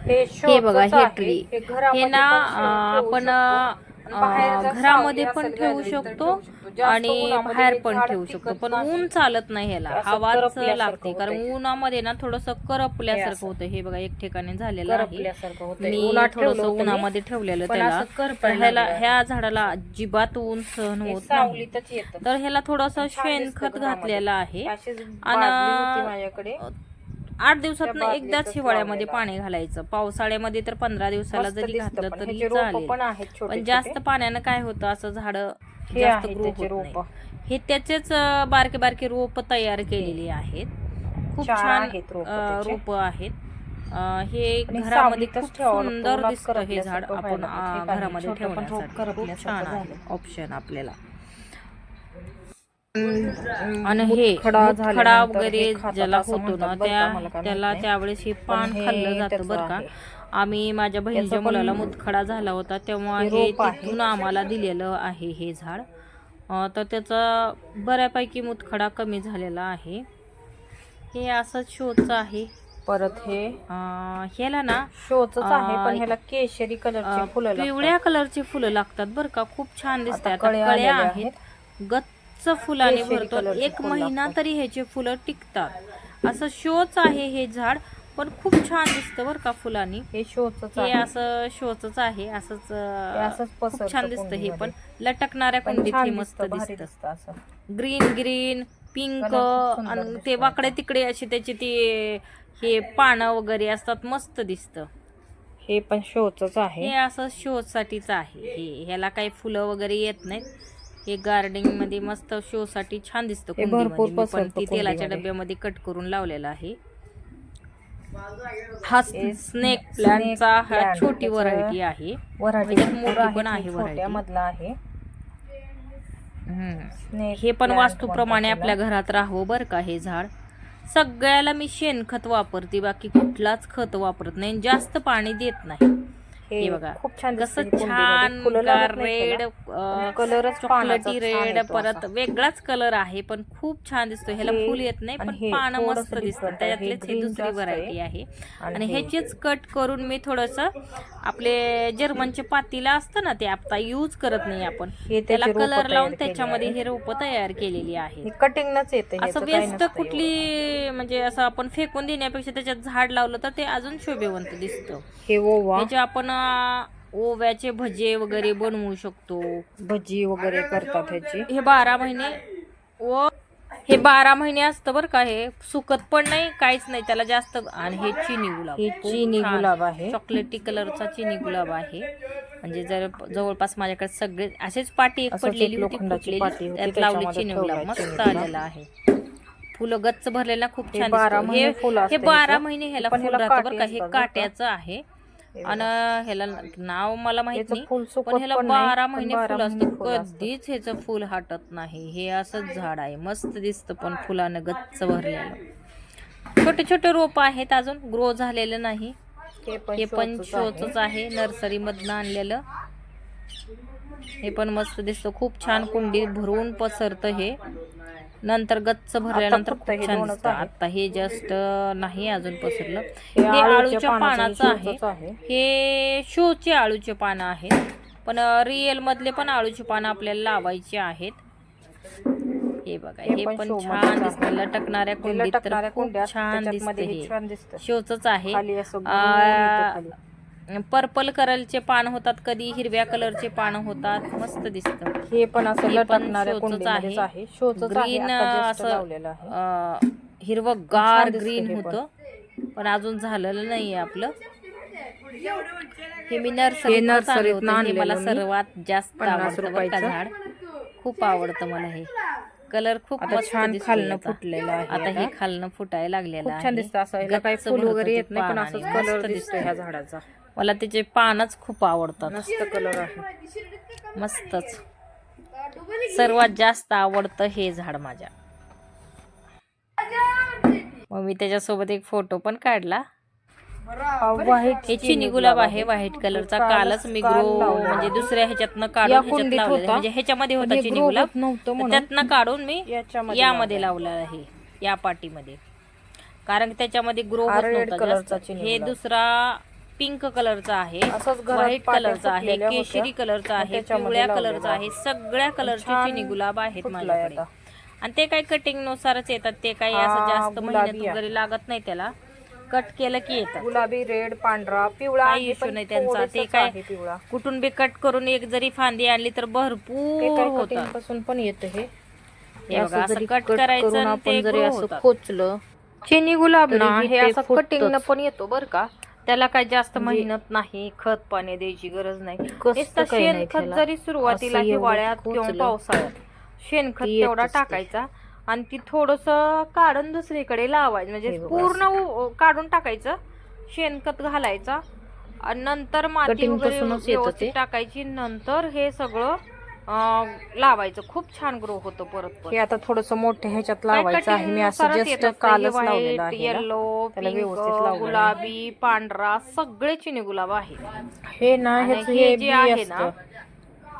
हे बघा हे ट्री हे ना आपण घरामध्ये पण ठेवू शकतो आणि बाहेर पण ठेवू शकतो, पण ऊन चालत नाही ह्याला, हवाच लागते, कारण उन्हामध्ये ना थोडस करपल्यासारखं होतं. हे बघा एक ठिकाणी झालेलं आहे, मी थोडस उन्हामध्ये ठेवलेलं त्याला. ह्याला ह्या झाडाला अजिबात ऊन सहन होत नाही, तर ह्याला थोडस शेणखत घातलेलं आहे आणि 8 दिवसात एकदाच हिवाळ्यामध्ये पाणी घालायचं. पावसाळ्यामध्ये तर 15 दिवसाला जरी घातलं तरी चालेल, पण जास्त पाण्यानं काय होतं, असं झाड जास्त ग्रो होत नाही. हे त्याचेच बारके बारके रोप तयार केलेली आहेत, खूप छान रोप आहेत. हे घरामध्ये खूप सुंदर दिसतं हे झाड, आपण घरामध्ये ठेवण्यासाठी खूप छान आहे ऑप्शन आपल्याला. आणि हे खडा वगैरे ज्याला होतो ना त्याला त्यावेळेस हे पान खाल्लं जातं बरं का. आम्ही माझ्या बहिणीच्या मुलाला मुतखडा झाला होता तेव्हा हे तिथून आम्हाला दिलेलं आहे हे झाड, तर त्याचा बऱ्यापैकी मुतखडा कमी झालेला आहे. हे असंच शोच आहे. परत हे ह्याला ना शोच आहे, पण ह्याला केशरी कलरचे फुलं, पिवळ्या कलरचे फुलं लागतात बरं का, खूप छान दिसतात. कळ्या आहेत, गच्च फुलाने भरतो, 1 महिना तरी ह्याचे फुलं टिकतात. असं शोच आहे हे झाड, पण खूप छान दिसतं बरं का फुलांनी. हे शोच, हे असं शोच आहे, असंच खूप छान दिसतं. हे पण लटकणाऱ्या कुंडीत हे मस्त दिसतं, असं ग्रीन ग्रीन पिंक आणि ते वाकडे तिकडे अशी त्याची ती हे पानं वगैरे असतात, मस्त दिसतं. हे पण शोच आहे, हे असं शो साठीच आहे. ह्याला काही फुलं वगैरे येत नाहीत. हे गार्डनिंग मध्ये मस्त शो साठी छान दिसतं. कुंडीमध्ये पण ती तेलाच्या डब्यामध्ये कट करून लावलेला आहे. हा स्नेक प्लांटचा हा छोटी व्हरायटी आहे, मोठी पण आहे व्हरायटी मधला आहे. हे पण वास्तूप्रमाणे आपल्या घरात राहावं बरं का. हे झाड सगळ्याला मी शेणखत वापरते, बाकी कुठलाच खत वापरत नाही, जास्त पाणी देत नाही. हे बघा खूप छान कसं छान रेड कलर, चॉकलेटी रेड, परत वेगळाच कलर आहे, पण खूप छान दिसतो. ह्याला फुल येत नाही पण पानं मस्त दिसतात. त्याच्यातलीच ही दुसरी व्हरायटी आहे आणि ह्याचेच कट करून मी थोडस आपले जर्मनचे पातीला असतं ना ते आता यूज करत नाही आपण, त्याला कलर लावून त्याच्यामध्ये हे रोप तयार केलेली आहे. कटिंगच येते, असं वेस्ट कुठली म्हणजे असं आपण फेकून देण्यापेक्षा त्याच्यात झाड लावलं तर ते अजून शोभेवंत दिसतं. हे आपण ओव्याचे भजे वगैरे बनवू शकतो, भजी वगैरे करतात ह्याची. हे 12 महिने व हे 12 महिने असतं बरं का. हे सुकत पण नाही, काहीच नाही त्याला जास्त. आणि हे चिनी गुलाब, हे चिनी गुलाब आहे, चॉकलेटी कलरचा चिनी गुलाब आहे. म्हणजे जर जवळपास माझ्याकडे सगळे असेच पाटी एक पडलेली होती फुटलेली, त्यात लावली चिनी गुलाब, मस्त आलेला आहे. फुलं गच्च भरलेला, खूप छान दिसतं. हे 12 महिने ह्याला फुल राहतं बरं का. हे काट्याचं आहे आणि ह्याला नाव मला माहित नाही, पण ह्याला 12 महिने फुल असतं, कधीच ह्याचं फुल हटत नाही. हे असंच झाड आहे, मस्त दिसतं, पण फुलानं गच्च भरलेलं. छोटे छोटे रोप आहेत, अजून ग्रो झालेलं नाही. हे पण शोच आहे, नर्सरी मधनं आणलेलं. हे पण मस्त दिसतं, खूप छान कुंडी भरून पसरतं हे, नंतर गच्च भरल्यानंतर खूप छान दिसतं. आता हे जस्ट नाही अजून पसरलं. हे आळूच्या पानाचं आहे, हे शोचे आळूचे पानं आहेत, पण रिअल मधले पण आळूचे पानं आपल्याला लावायचे आहेत. हे बघा हे पण छान दिसतं, लटकणाऱ्या कुंडीत तर खूप छान दिसतं. हे शोच आहे. पर्पल कलरचे पान होतात, कधी हिरव्या कलरचे पान होतात, मस्त दिसतं. हे पण असं लटकणाऱ्या कुंडीमध्येच आहे, ग्रीन असं हिरवगार ग्रीन होतं, पण अजून झालेलं नाहीये आपलं. हे मी नर्सरीत आणलं, हे मला सर्वात जास्त आवडतं बरं का झाड, खूप आवडतं मला. हे कलर खूप छान खालनं फुटलेलं आहे, आता हे खालनं फुटायला लागलेलं आहे, छान दिसतं. असं ह्याला काही फुल वगैरे येत नाही, पण असंच कलर दिसतो ह्या झाडाचा. मला त्याचे पानच खूप आवडतात, मस्त कलर आहे, मस्तच. सर्वात जास्त आवडतं हे झाड माझ्या. मग मी त्याच्यासोबत एक फोटो पण काढला. हे चिनी गुलाब आहे, व्हाईट कलरचा. कालच मी ग्रो म्हणजे दुसऱ्या ह्याच्यातनं काढून ह्याच्यात लावलेलं, म्हणजे ह्याच्यामध्ये होता चिनी गुलाब, त्यातनं काढून मी यामध्ये लावला आहे, या पाटीमध्ये, कारण त्याच्यामध्ये ग्रो होत नव्हता. हे दुसरा पिंक कलरचा आहे, असंच घरात व्हाईट पाट्या कलरचा आहे, फुटलेल्या होत्या. केशरी कलरचा आहे, त्याच्यामध्ये पिवळ्या लावलेलं कलरचा आहे, सगळ्या कलरचे छान चिनी गुलाब आहेत फुटलाय माझ्याकडे. आता. आणि ते काही कटिंग नुसारच येतात, ते काही असं जास्त मेहनत वगैरे लागत नाही त्याला, कट केलं की येतात. गुलाबी, रेड, पांढरा, पिवळा काही इश्यू नाही त्यांचा. ते काय पिवळा कुठून बी कट करून एक जरी फांदी आणली तर भरपूर होतं. पासून पण येतं हे. हे बघा, असं कट करायचं आणि ते जरी grow असं होतात. खोचलं चिनी गुलाब ना तरीही हे ते असं कटिंग फुटतंच. पण येतो बरं का. त्याला काही जास्त मेहनत नाही, खत पाणी द्यायची गरज नाही. कष्ट नुसतं काही नाही शेणखत त्याला. जरी सुरुवातीला असं एवढं हिवाळ्यात किंवा खोचलं पावसाळ्यात शेणखत की तेवढा येतच ते. टाकायचा आणि ती थोडस काढून दुसरीकडे लावायचं, म्हणजे हे बघा पूर्ण काढून टाकायचं, शेणखत घालायचा आणि नंतर माती Cutting वगैरे पासूनच येतं व्यवस्थित ते. टाकायची, नंतर हे सगळं लावायचं. खूप छान ग्रो होतं परत. हे आता थोडस मोठ्या ह्याच्यात लावायचं आहे. मी असं जस्ट कालच लावलेलं आहे. येलो, त्याला पिंक, व्यवस्थित लावलेलं आहे. गुलाबी, पांढरा सगळे चिनी गुलाब आहेत. हे ना आणि ह्याचं हे हे जे बी आहे ना, असतं.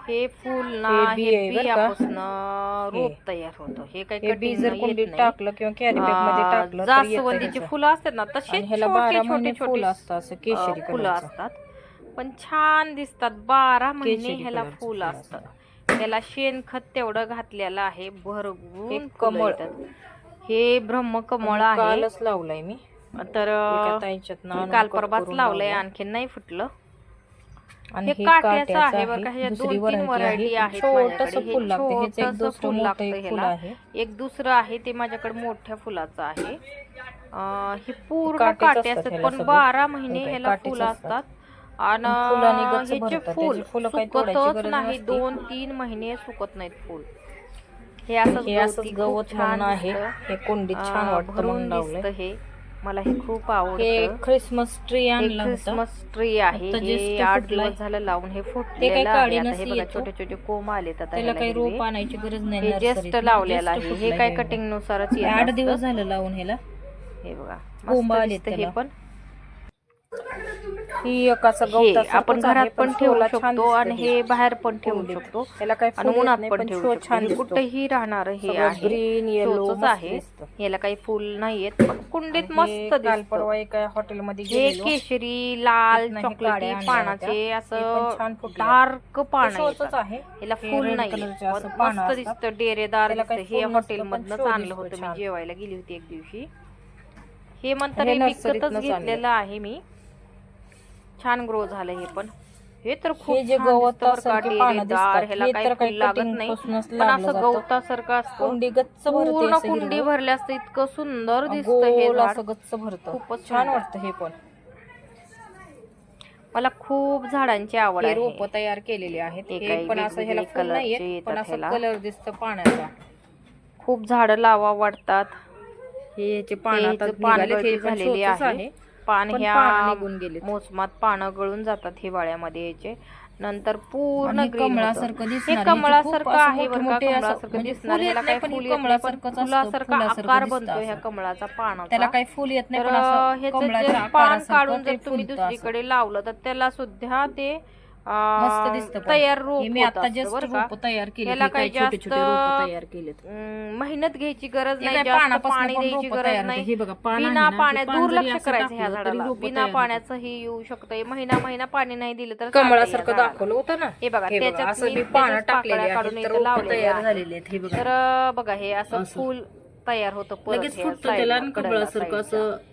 हे फुल ना हे बी हे आहे बरं का. बियापासून रोप तयार होतं. हे काही हे बी जर कटिंग कुंडीत येत नाही. टाकलं किंवा कॅरी बॅग मध्ये टाकलं तर येतं जास्वंदीची ह्याचं. फुलं असतात ना तसे आणि ह्याला छोटे 12 छोटे महिने छोटे फुलं असतात, असं केशरी फुलं कलरचं. असतात, पण छान दिसतात. 12 महिने केशरी ह्याला कलरचं फुल फुलं असतात. त्याला शेणखत तेवढं घातलेलं आहे, भरपूर हे कमळ. हे ब्रह्मकमळ आहे. कालच लावलंय मी. तर एका ताईंच्यात ना आणून काल cut परवाच करून लावलंय, लावलंय. आणखीन नाही फुटलं. आणि हे हे काट्याचं आहे काट्याचं बरं का. आहे. ह्याच्या दुसरी 2-3 व्हरायटी आहेत छोटस माझ्याकडे. फुल लागतं. हेच एक छोटंसं दुसरं फुल मोठं लागतं एक फुल ह्याला. आहे. एक दुसरं आहे ते माझ्याकडे मोठ्या फुलाचं आहे. हे पूर्ण काटेच काटे असतात असतात, ह्याला पण सगळे. 12 महिने हे ह्याला काटेच फुलं असतात. असतात. आणि फुलांनी गच्च ह्याचे भरतात. फुल त्याची फुलं काही तोडायची सुकतच गरज नाही, नसते. 2-3 महिने सुकत नाहीत फुल. हे असंच हे असंच गवती गवत खूप छान म्हणून आहे. दिसतं. हे कुंडीत छान वाटतं भरून म्हणून लावलंय. दिसतं हे. मला हे खूप हे आवडतं. ख्रिसमस ट्री आणला होता. क्रिसमस ट्री आहे. आता हे just 8 फुटलंय. दिवस झालं लावून हे ते काही फुटलेलं काढी आहे. आता हे नसली बघा येतो. छोटे छोटे कोंब आलेत आता त्याला ह्याला काही हिरवे. रोप आणायची गरज नाही. हे जस्ट लावलेलं आहे. हे काय कटिंग नुसारच येत 8 दिवस असतं. झालं लावून ह्याला. हे बघा कोंब मस्त आलेत दिसतं हे त्याला. पण. ही एकाचा हे गवतासारखंच आपण आहे, घरात पण ठेवू फुलं छान शकतो आणि दिसतं हे बाहेर पण ठेवू कुंडीत. शकतो त्याला काही आणि फुल येत उन्हात नाही, पण पण ठेवू शो शकतो. छान हे दिसतो. कुठेही राहणार हे सगळं आहे. ग्रीन येलो शोचंच मस्त आहे. दिसतं. याला काही फुल नाहीयेत, पण कुंडीत आणि मस्त हे काल दिसतं. परवा एका हॉटेलमध्ये हे गेलेलो. केशरी, लाल, तिथनं हे चॉकलेटी काड्या आणल्या पानाचे होत्या. ते पण असं छान फुटल्या. डार्क पान हे शोचंच आहे. याला हे फुल red नाही, कलरचे असं पण पानं मस्त असतात. दिसतं, डेरेदार त्याला दिसतं. काही हे फुल हॉटेल नसतं, पण मधनच show आणलं दिसतो होतं मी, छान. जेवायला गेली होती एक दिवशी. हे म्हणतात हे हे विकतच नर्सरीतनंच घेतलेलं आहे मी. छान ग्रो झालं हे पण. हे तर खूप हे जे छान गवत दिसतं बरं का, सारखे पानं डेरेदार. दिसतात, ह्याला हे काही तर फुल काही लागत cutting नाही, पासूनच पण लागलं असं जातं. गवतासारखं असतं. कुंडी गच्च भरते पूर्ण असं कुंडी हिरवं. भरले असतं, इतकं सुंदर दिसतं हे गोल झाड. असं गच्च भरतं. खूपच छान सुंदर. वाटतं हे पण. मला खूप झाडांची आवड हे आहे. रोप तयार केलेले आहेत. हे हे काही पण असं ह्याला वेगवेगळे फुल नाहीये, कलरचे पण येतात असं ह्याला. कलर दिसतं पाण्याचा. खूप झाडं लावा वाटतात. हे याचे पानं आता ह्याचं पान निघालेत. हे गळती पण झालेली शोचंच आहे. पान पण ह्या पानं निघून गेलेत. मोसमात पानं गळून जातात हिवाळ्यामध्ये याचे. नंतर पूर्ण आणि ग्रीन कमळासारखं हे दिसणार. कमळासारखं ह्याचे खूप आहे असं बरं का, मोठे असं कमळासारखं म्हणजे दिसणार. फुल ह्याला येत काही नाही, पण फुल हे येत नाही, पण कमळासारखंच असतं. फुलासारखा फुलासारखं आकार दिसतं बनतो ह्या असं. कमळाचा पानाचा. त्याला काही फुल येत नाही, तर पण असं ह्याचं कमळाच्या जे पान आकारासारखं काढून ते जर तुम्ही फुलतं असं. दुसरीकडे लावलं तर त्याला सुद्धा ते मस्त दिसतं पण. तयार रोप हे मी होत आता असतं जस्ट बरं का. रोप तयार केले. ह्याला काही छोटे छोटे रोप जास्त तयार केलेत. मेहनत घ्यायची गरज हे नाही, काय जास्त पानापासून पाणी पण द्यायची रोपं गरज तयार होते. नाही. हे बघा पान आहे बिना ना, पाण्यात ते पान जरी दुर्लक्ष असं करायचं ह्या टाकलं तरी झाडाला. रोपं बिना तयार होतात. पाण्याचंही येऊ शकतंय. महिना पाणी नाही दिलं तर चालतंय या कमळासारखं झाडाला. दाखवलं होतं ना. हे बघा हे बघा, त्याच्यात असं मी मी पानं त्याच्याच टाकलेली पाकळ्या आहेत, काढून तर इथं रोपं लावलेली तयार आहे. झालेली आहेत. हे बघा तर बघा हे असं असं. फुल तयार होतं परत लगेच ह्या फुटतं त्याला आणि साईडला, कमळासारखं कडेला असं साईडला.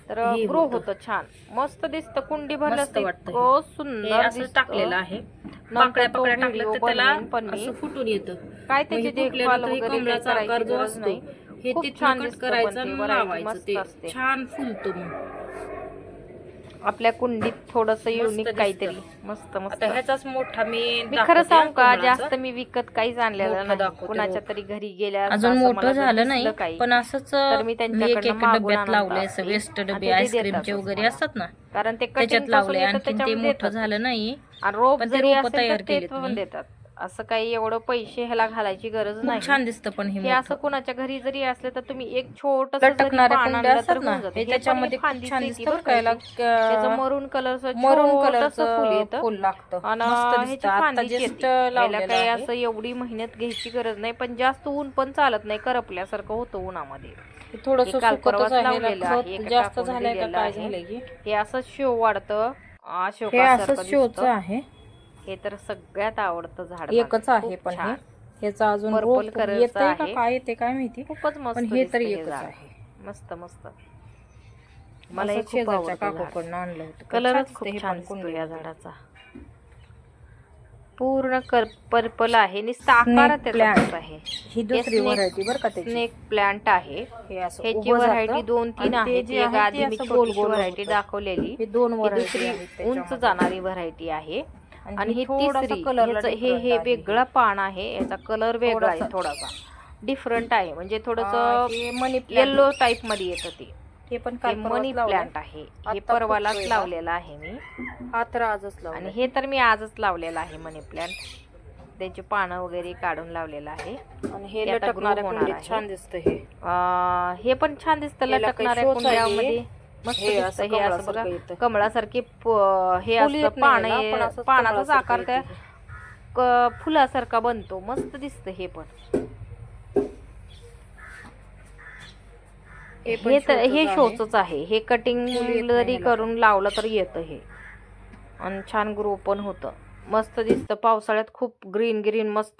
तर हे ग्रो होतं. होतं छान, मस्त दिसतं. कुंडी भरलं मस्त वाटतं हे. इतकं हे सुंदर असं दिसतं. टाकलेलं आहे. नंतर पाकळ्या तो टाकलं व्हिडिओ तर त्याला बनवेन पण मी. असं फुटून येतं. काय मग त्याची हे देखभाल फुटल्यानंतर हे वगैरे कमळाचा करायची आकार जो गरज असतो नाही. हे खूप तिथनं छान कट दिसतं, करायचं पण आणि ते variety लावायचं. मस्त ते असते. छान फुलतो मग. आपल्या कुंडीत थोडस युनिक दिसतं. काहीतरी मस्त मस्त. आता ह्याचाच मोठा मी मी दाखवते खरं सांगू का, कमळाचा. जास्त मी विकत काहीच आणलेलं मोठं नाही. दाखवते कुणाच्या रोप. तरी घरी गेल्या अजून असं मोठं मला जर झालं दिसलं नाही, काही, पण असंच तर मी एक त्यांच्याकडनं एक मागून डब्यात आणत लावलंय. असते. असं वेस्ट आणि डबे ते आईस्क्रीमचे देतातच वगैरे मला. असतात ना, कारण ते त्याच्यात कटिंग लावलंय. आणखीन ते मोठं झालं नाही, आणि रोप पण ते जरी रोपं असेल तयार तर ते केलेत पण मी. देतात. असं काही एवढं पैसे ह्याला घालायची गरज खूप नाही. छान दिसतं पण हे हे असं मोठं. कोणाच्या घरी जरी असलं तर तुम्ही एक छोटस जरी लटकणाऱ्या पान कुंड्या आणलं तर असतात ना, होऊन जातं. हे हे पण त्याच्यामध्ये एक खूप फांदीच छान येते दिसतं बरं बरं का. याला त्याचं मरून कलरचं मरून छोटंसं कलरचं फुल येतं. फुल लागतं. आणि मस्त ह्याची दिसतं. आता फांदीच जस्ट येते. याला लावलेलं काही आहे. असं एवढी मेहनत घ्यायची गरज नाही, पण जास्त ऊन पण चालत नाही, करपल्यासारखं होतं उन्हामध्ये. थोडस हे काल सुकतच परवाच आहे. लावलेलं आहे, खत एका जास्त काकूने झालंय का दिलेलं काय आहे. झालंय की हे असं शो वाढतं. हे अशोकासारखं असं शोचं दिसतं. आहे, हे तर सगळ्यात आवडतं झाड एकच माझं. आहे खूप पण छान. ह्याचा अजून Purple रोप कलरचं येतंय का आहे. काय येते काय माहिती, खूपच मस्त पण हे दिसतं तरी हे एकच झाड. आहे. मस्त मस्त. मला हे असं खूप शेजारच्या आवडतं झाड. काकूकडनं आणलं होतं. कलरच छान खूप दिसतं हे छान पण दिसतो या कुंडीमध्ये. झाडाचा. पूर्ण पर्पल आहे. नुसतं आकार स्नेक त्याचा प्लांट, तसा आहे. ही दुसरी snake- व्हरायटी बरं का त्याची. स्नेक प्लांट आहे. हे असं ह्याची उभं व्हरायटी जातं 2-3 आणि ते आहे. जे ती एक आहे ते आधी मी असं गोल छोटीशी गोल व्हरायटी होतं. दाखवलेली. हे 2 ही व्हरायटी दुसरी आहेत उंच त्याच्यामध्ये. जाणारी व्हरायटी आहे. आणि ही ही थोडासा तिसरी, कलरला ह्याचं हे different आहे वेगळं पान आहे. याचा कलर वेगळा आहे, थोडासा. थोडासा डिफरंट आहे. म्हणजे थोडस हे मनी प्लांट, येलो टाईप मध्ये येतं ते. हे पण हे काल मनी परवाच प्लांट आहे. हे आता परवालाच फुटतोय लावलेलं आहे मी. हा तर आजच आणि लावलाय. हे तर मी आजच लावलेलं आहे मनी प्लांट. त्याची पानं वगैरे काढून लावलेलं आहे. आणि हे ते आता लटकणाऱ्या grow होणार कुंडीत आहे. छान दिसतं हे. हे पण छान दिसतं याला काही लटकणाऱ्या शोच आहे. कुंड्यामध्ये. मस्त हे दिसतं. असं हे असं बघा कमळासारखं येतं. कमळासारखे हे फुल येत असतं नाही पान, याला, पण असंच पानाचाच कमळासारखं आकार त्या येतं फुलासारखा बनतो. मस्त दिसतं हे पण. हे पण हे तर शोचंच हे आहे. शोचच आहे. हे कटिंग फुल येत नाही जरी ह्याला करून लावलं तर येतं हे. आणि छान ग्रो पण होतं. मस्त दिसतं. पावसाळ्यात खूप ग्रीन ग्रीन मस्त